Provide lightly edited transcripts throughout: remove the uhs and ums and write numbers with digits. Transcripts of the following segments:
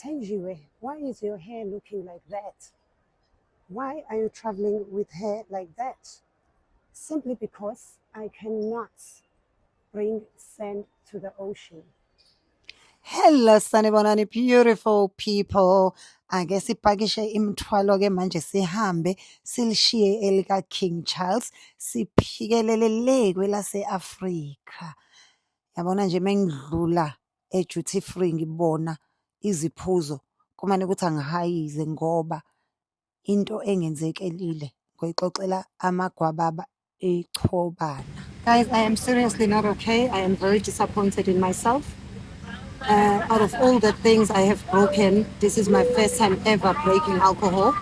Thenjiwe, why is your hair looking like that? Why are you traveling with hair like that? Simply because I cannot bring sand to the ocean. Hello Sanibonani, beautiful people. Ake sipakishe imthwalo ke manje sihambe silishiye elika King Charles siphikelele le kwelase-Afrika. Yabona nje mengidlula duty free ngibona iziphuzo kumane ukuthi angihayize ngoba into engenzekelile ngoyixoxela amagwababa echobana. Guys, I am seriously not okay. I am very disappointed in myself. Out of all the things I have broken, this is my first time ever breaking alcohol.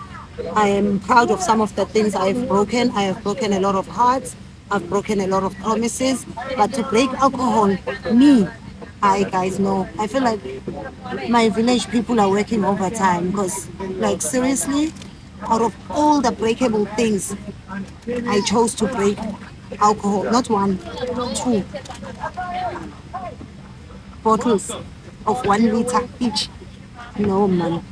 I am proud of some of the things I have broken. I have broken a lot of hearts. I've broken a lot of promises. But to break alcohol, me, I guys know. I feel like my village people are working overtime because, like, seriously, out of all the breakable things, I chose to break alcohol. Not one, two bottles of 1 liter each. No, man.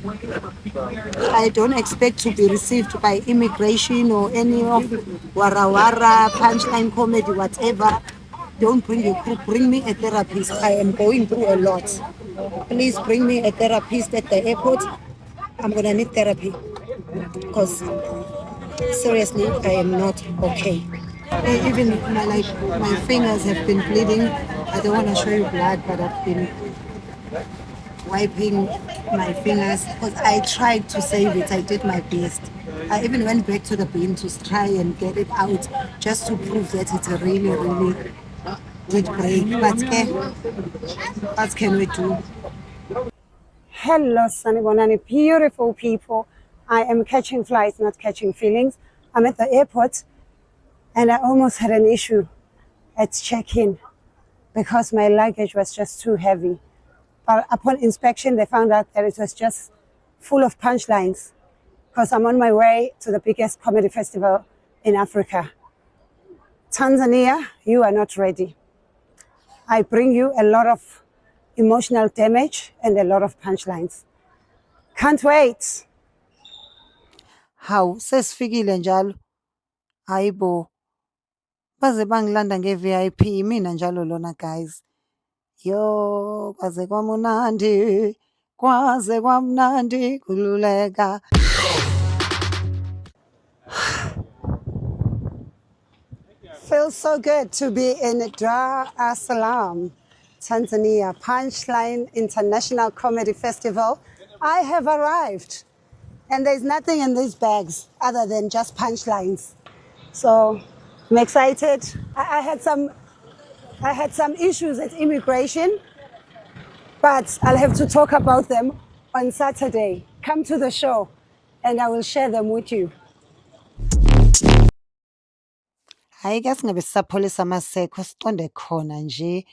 I don't expect to be received by immigration or any of Wara Wara, Punchline Comedy, whatever. Don't bring a crew, bring me a therapist. I am going through a lot. Please bring me a therapist at the airport. I'm gonna need therapy because seriously, I am not okay. Even my fingers have been bleeding. I don't want to show you blood, but I've been wiping my fingers because I tried to save it. I did my best. I even went back to the bin to try and get it out just to prove that it really, really did break. But what can we do? Hello, Sanibonani, beautiful people. I am catching flights, not catching feelings. I'm at the airport and I almost had an issue at check-in because my luggage was just too heavy. But upon inspection, they found out that it was just full of punchlines because I'm on my way to the biggest comedy festival in Africa. Tanzania, you are not ready. I bring you a lot of emotional damage and a lot of punchlines. Can't wait. How sesifikile njalo? Hayibo. Baze bangilanda nge-VIP mina njalo lona guys. Yo, kwaze kwamunandi. Kwaze kwamnandi kululeka. Feels so good to be in Salaam, Tanzania, Punchline International Comedy Festival. I have arrived, and there's nothing in these bags other than just punchlines. So I'm excited. I had some issues at immigration, but I'll have to talk about them on Saturday. Come to the show, and I will share them with you. Hayi ke singabe sisapholisa amasekho siqonde khona nje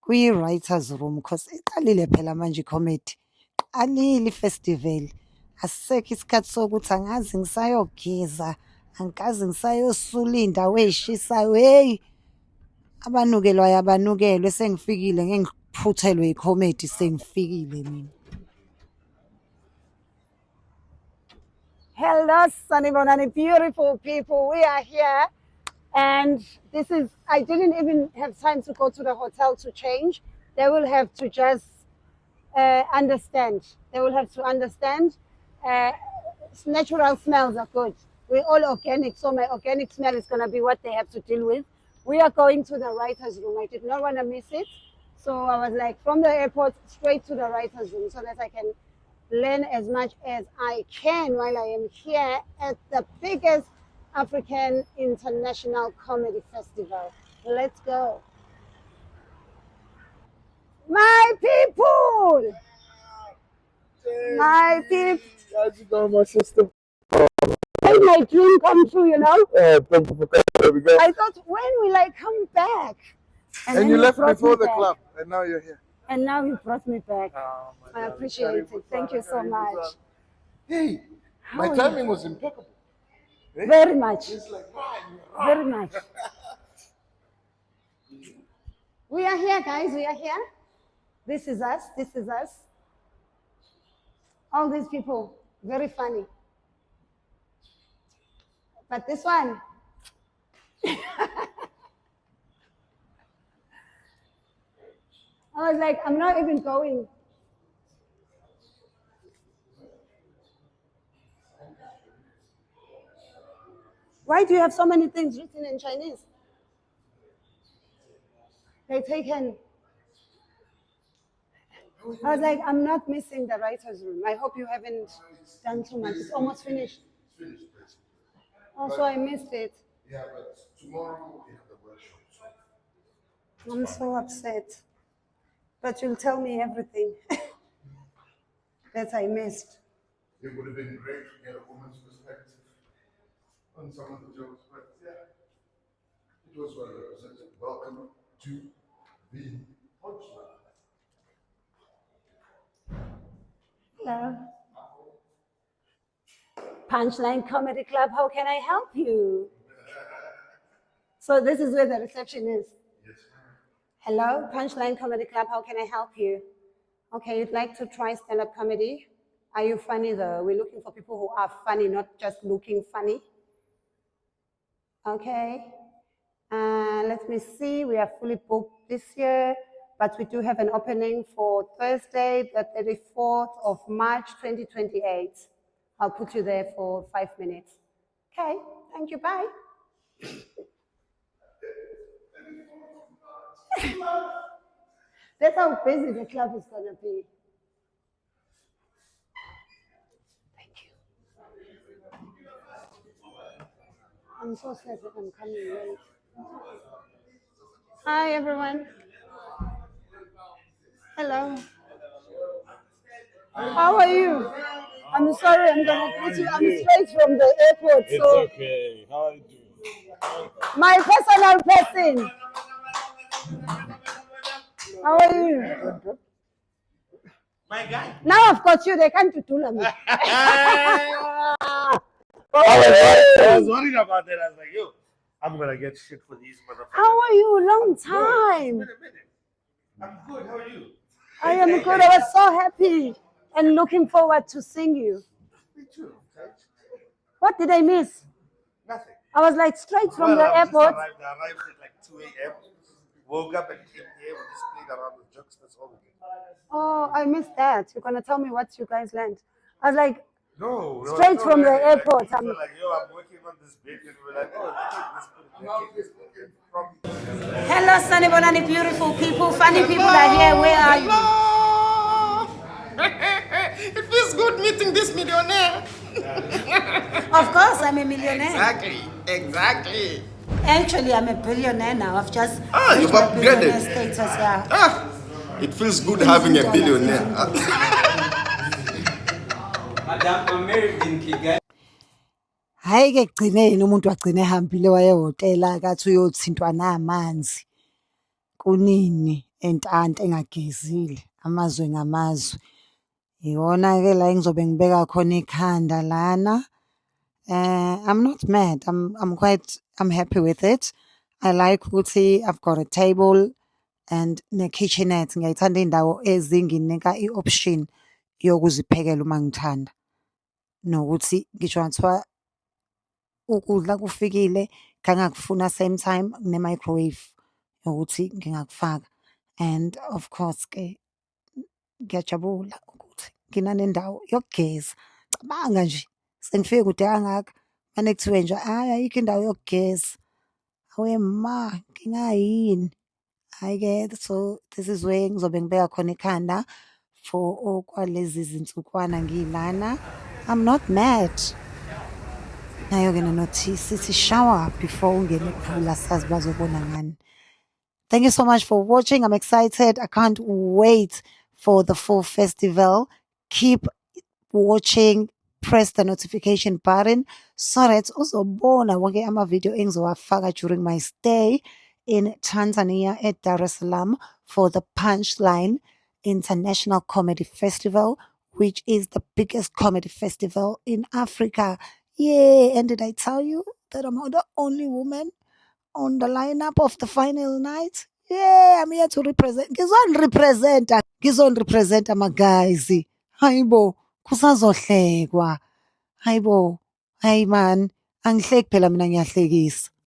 kwi-writers room because iqalile phela manje i-comedy. Qalile i-festival. Asisekho isikhathi sokuthi angazi ngisayogeza, angikazi ngisayosula iy'ndawo ey'shisayo. Hheyi, abanukelwayo abanukelwe sengifikile ngeke ngiphuthelwe i-comedy sengifikile mina. Hello, Sanibonani, beautiful people. We are here. And I didn't even have time to go to the hotel to change. They will have to just understand. They will have to understand. Natural smells are good. We're all organic, so my organic smell is going to be what they have to deal with. We are going to the writer's room. I did not want to miss it. So I was like, from the airport straight to the writer's room so that I can learn as much as I can while I am here at the biggest African International Comedy Festival. Let's go. My people! My people! How's it going, my sister? Made my dream come true, you know? Thank you for coming. There we go. I thought, when will I come back? And you left before the club, and now you're here. And now you brought me back. Oh, I appreciate it. Thank you so much. Hey, my timing was impeccable. Eh? Very much. It's like, very much. We are here, guys. We are here. This is us. This is us. All these people, very funny. But this one, I was like, I'm not even going. Why do you have so many things written in Chinese? They taken. I was like, I'm not missing the writer's room. I hope you haven't done too much. It's almost finished. Also, I missed it. Yeah, but tomorrow we have the workshop. I'm so upset. But you'll tell me everything that I missed. It would have been great to get a woman's perspective on some of the jokes, but yeah, it was well represented. Welcome to the punchline. Hello. Punchline Comedy Club, how can I help you? So this is where the reception is. Yes. Hello, Punchline Comedy Club, how can I help you? Okay, you'd like to try stand-up comedy? Are you funny though? We're looking for people who are funny, not just looking funny. Okay. Let me see, we are fully booked this year, but we do have an opening for Thursday, the 34th of March, 2028. I'll put you there for 5 minutes. Okay, thank you, bye. That's how busy the club is going to be. Thank you. I'm so sad that I'm coming late. Hi, everyone. Hello. How are you? I'm sorry, I'm going to greet you. I'm straight from the airport. It's so okay. How are you doing? My personal person. How are you? My guy. Now I've got you, they can't do me. I was worried about that. I was like, yo, I'm gonna get shit for these motherfuckers. How are you? Long time. Wait a minute. I'm good. How are you? I am good. I was so happy and looking forward to seeing you. Me too. What did I miss? Nothing. I was like straight from the I airport. arrived at like 2 a.m. Woke up and came here. We just played around with jokes. That's all we did. Oh, I missed that. You're gonna tell me what you guys learned. I was like, no, straight from the airport. Like, like, yo, I'm working on this bit, and we're like, oh, take this. Hello, Sanibonani, beautiful people. Funny people are here. Where are you? It feels good meeting this millionaire. Of course, I'm a millionaire. Exactly. Actually, I'm a billionaire now. I've just you've reached my billionaire upgraded. status. Yeah. It feels good having a billionaire. Hayi ke gcineni umuntu wagcina ehambile wayehhotela akathi uyothintwa namanzi. Kunini entanta engagezile amazwe ngamazwe. Iwona ke la engizobe ngibeka khona ikhanda lana. I'm not mad. I'm happy with it. I like ukuthi I've got a table and ne-kitchenette. Ngiyayithanda indawo ezinginika i-option yokuziphekela uma ngithanda. Nokuthi ngisho ngathiwa ukudla kufikile ngangakufuna same time ne-microwave yokuthi ngingakufaka. And of course ke ngiyajabula ukuthi nginanendawo yokugeza. Cabanga nje sengifike kude kangaka mane kuthiwe nje hhayi ayikho indawo yokugeza. Awe ma ngingayini. Hhayi-ke so this is where ngizobe ngibeka khona ikhanda for okwalezi zinsukwana ngilana. I'm not mad. Nayo-ke nenothisi ithi shower before ungene kuphula sazi bazobona ngani. Thank you so much for watching. I'm excited. I can't wait for the full festival. Keep watching. Press the notification button so that uzobona wonke ama-video engizowafaka during my stay in Tanzania at Dar es Salaam for the Punchline International Comedy Festival, which is the biggest comedy festival in Africa. Yeah, and did I tell you that I'm the only woman on the lineup of the final night? Yeah, I'm here to represent. Ngizon represent my guys. Hayibo. kusazohlekwa. Hayibo, hayi man, angihleki phela mina, ngiyahlekisa.